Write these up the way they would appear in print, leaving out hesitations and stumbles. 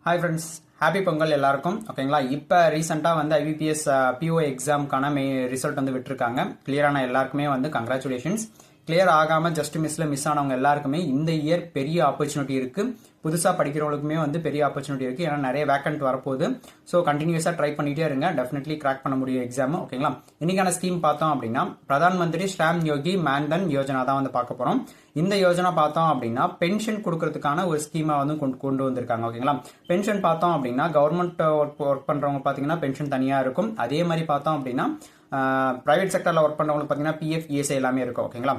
Hi friends, happy Pongal எல்லாருக்கும். ஓகேங்களா, இப்போ ரீசெண்டாக வந்து ஐபிபிஎஸ் பிஓ எக்ஸாமுக்கான ரிசல்ட் வந்து விட்டுருக்காங்க. கிளியரான எல்லாருக்குமே வந்து கங்க்ராச்சுலேஷன்ஸ். கிளியர் ஆகாமல் ஜஸ்ட் மிஸ் ஆனவங்க எல்லாருக்குமே இந்த இயர் பெரிய ஆப்பர்ச்சுனிட்டி இருக்கு. புதுசாக படிக்கிறவங்களுக்குமே வந்து பெரிய ஆப்பர்ச்சுனிட்டி இருக்கு. ஏன்னா நிறைய வேக்கன்ட் வரப்போகுது. ஸோ கண்டினியூஸாக ட்ரை பண்ணிட்டே இருங்க, டெஃபினெட்லி கிராக் பண்ண முடியும் எக்ஸாம். ஓகேங்களா, இன்னைக்கான ஸ்கீம் பார்த்தோம் அப்படின்னா பிரதான் மந்திரி ஸ்ராம் யோகி மான்தன் யோஜனா தான் வந்து பார்க்க போறோம். இந்த யோஜனா பார்த்தோம் அப்படின்னா பென்ஷன் கொடுக்கறதுக்கான ஒரு ஸ்கீமா வந்து கொண்டு வந்திருக்காங்க. ஓகேங்களா, பென்ஷன் பார்த்தோம் அப்படின்னா கவர்மெண்ட் ஒர்க் பண்றவங்க பார்த்தீங்கன்னா பென்ஷன் தனியா இருக்கும். அதே மாதிரி பார்த்தோம் அப்படின்னா பிரைவேட் செக்டர்ல ஒர்க் பண்றவங்களுக்கு பார்த்தீங்கன்னா பிஎஃப் இஎஸ்ஐ எல்லாமே இருக்கும். ஓகேங்களா,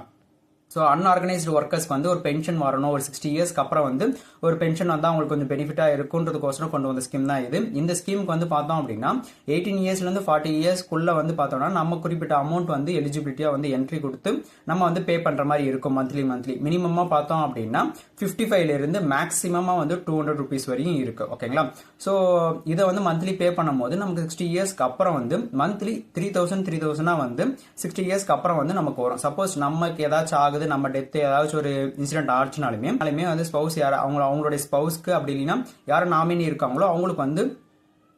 ஸோ அன்ஆர்கனைஸ்டு ஒர்க்கர்ஸ்க்கு வந்து ஒரு பென்ஷன் வரணும். ஒரு 60 இயர்ஸ்க்கு அப்புறம் வந்து ஒரு பென்ஷன் வந்து அவங்களுக்கு கொஞ்சம் பெனிஃபிட்டாக இருக்குன்றதுக்கோசரம் கொண்டு வந்த ஸ்கீம் தான் இது. இந்த ஸ்கீமுக்கு வந்து பார்த்தோம் அப்படின்னா 18 இயர்ஸ்லேருந்து 40 இயர்ஸ்க்குள்ள வந்து பார்த்தோம்னா நம்ம குறிப்பிட்ட அமௌண்ட் வந்து எலிஜிபிலிட்டியாக வந்து என்ட்ரி கொடுத்து நம்ம வந்து பே பண்ணுற மாதிரி இருக்கும். மந்த்லி மினிமமாக பார்த்தோம் அப்படின்னா 55 இருந்து மேக்ஸிமமாக வந்து 200 ருபீஸ் வரையும் இருக்கு. ஓகேங்களா, ஸோ இதை வந்து மந்த்லி பே பண்ணும் போது நமக்கு 60 இயர்ஸ்க்கு அப்புறம் வந்து மந்த்லி 3000 வந்து 60 இயர்ஸ்க்கு அப்புறம் வந்து நமக்கு வரும். சப்போஸ் நமக்கு ஏதாச்சும் ஆகுது, நம்ம டெத் ஏதாச்சும் ஒரு இன்சிடென்ட் ஆச்சுனாலுமே வந்து ஸ்பௌஸ் யார் அவங்களுடைய ஸ்பௌஸ்க்கு அப்படி இல்லைன்னா யாரும் நாமினி இருக்காங்களோ அவங்களுக்கு வந்து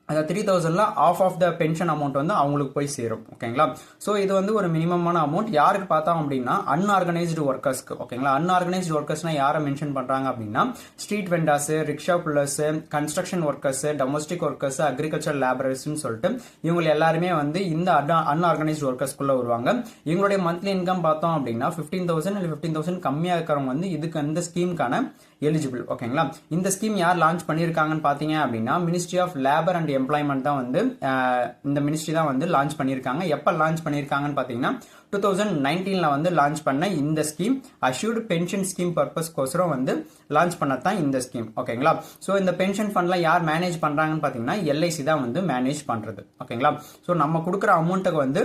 அந்த 3000ல ஆஃப் த பென்ஷன் அமௌண்ட் வந்து அவங்களுக்கு போய் சேரும். ஓகேங்களா, ஸோ இது வந்து ஒரு மினிமமான அமௌண்ட். யாருக்கு பார்த்தோம் அப்படின்னா அன்ஆர்கனைஸ்டு ஒர்க்கர்ஸ்க்கு. ஓகேங்களா, அன்ஆர்கனைஸ்டு ஒர்க்கர்ஸ்னா யாரை மென்ஷன் பண்றாங்க அப்படின்னா street vendors, rickshaw pullers, construction workers, domestic workers, agriculture லேபரர்ஸ்ன்னு சொல்லிட்டு இவங்க எல்லாருமே வந்து இந்த அன்ஆர்கனைஸ்டு ஒர்க்கர்ஸ்குள்ள வருவாங்க. இவங்களுடைய மந்த்லி இன்கம் பார்த்தோம் அப்படின்னா 15,000 இல்லை 15,000 கம்மியா இருக்கிறவங்க வந்து இதுக்கு அந்த ஸ்கீமுக்கான எலிஜிபிள். ஓகேங்களா, இந்த ஸ்கீம் யார் லான்ச் பண்ணியிருக்காங்கன்னு பார்த்தீங்க அப்படின்னா ministry of labour and employment தான் வந்து இந்த மினிஸ்ட்ரி தான் வந்து லான்ச் பண்ணியிருக்காங்க. எப்போ லான்ச் பண்ணியிருக்காங்கன்னு பார்த்தீங்கன்னா 2019 வந்து லான்ச் பண்ண இந்த ஸ்கீம் அஷ்யூர்டு பென்ஷன் ஸ்கீம் பர்பஸ்க்கோசரம் வந்து லான்ச் பண்ணத்தான் இந்த ஸ்கீம். ஓகேங்களா, ஸோ இந்த பென்ஷன் ஃபண்ட்ல யார் மேனேஜ் பண்றாங்கன்னு பார்த்தீங்கன்னா எல்ஐசி தான் வந்து மேனேஜ் பண்றது. ஓகேங்களா, ஸோ நம்ம கொடுக்குற அமௌண்ட்டுக்கு வந்து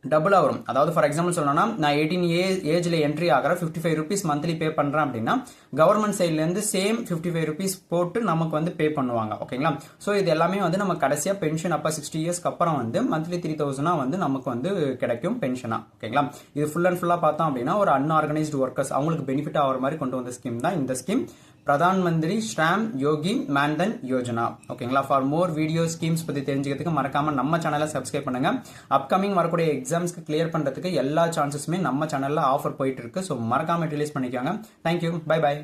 டபுளா வரும். அதாவது ஃபார் எக்ஸாம்பிள் சொல்லணும்னா நான் 18 ஏஜ்ல என்ட்ரி ஆகிற 55 ருபீஸ் மந்த்லி பே பண்றேன் அப்படின்னா கவர்மெண்ட் சைட்ல இருந்து சேம் 55 ருபீஸ் போட்டு நமக்கு வந்து பே பண்ணுவாங்க. ஓகேங்களா, ஸோ இது எல்லாமே வந்து நம்ம கடைசியா பென்ஷன் அப்ப 60 இயர்ஸ்க்கு அப்புறம் வந்து மந்த்லி 3000 வந்து நமக்கு வந்து கிடைக்கும் பென்ஷனா. ஓகேங்களா, இது ஃபுல் அண்ட் ஃபுல்லா பார்த்தோம் அப்படின்னா ஒரு அன்ஆர்கனைஸ்டு ஒர்க்கர்ஸ் அவங்களுக்கு பெனிஃபிட் ஆகிற மாதிரி கொண்டு வந்த ஸ்கீம் தான் இந்த ஸ்கீம், பிரதான் மந்திரி ஸ்ராம் யோகி மான்தன் யோஜனா. ஓகேங்களா, ஃபார் மோர் வீடியோ ஸ்கீம்ஸ் பத்தி தெரிஞ்சுக்கிறதுக்கு மறக்காம நம்ம சேனலை சப்ஸ்கிரைப் பண்ணுங்க. அப்கமிங் வரக்கூடிய எக்ஸாம்ஸ்க்கு கிளியர் பண்றதுக்கு எல்லா சான்சஸுமே நம்ம சேனல்ல ஆஃபர் போயிட்டு இருக்கு. ஸோ மறக்காம ரிலீஸ் பண்ணிக்கோங்க. Thank you, bye by.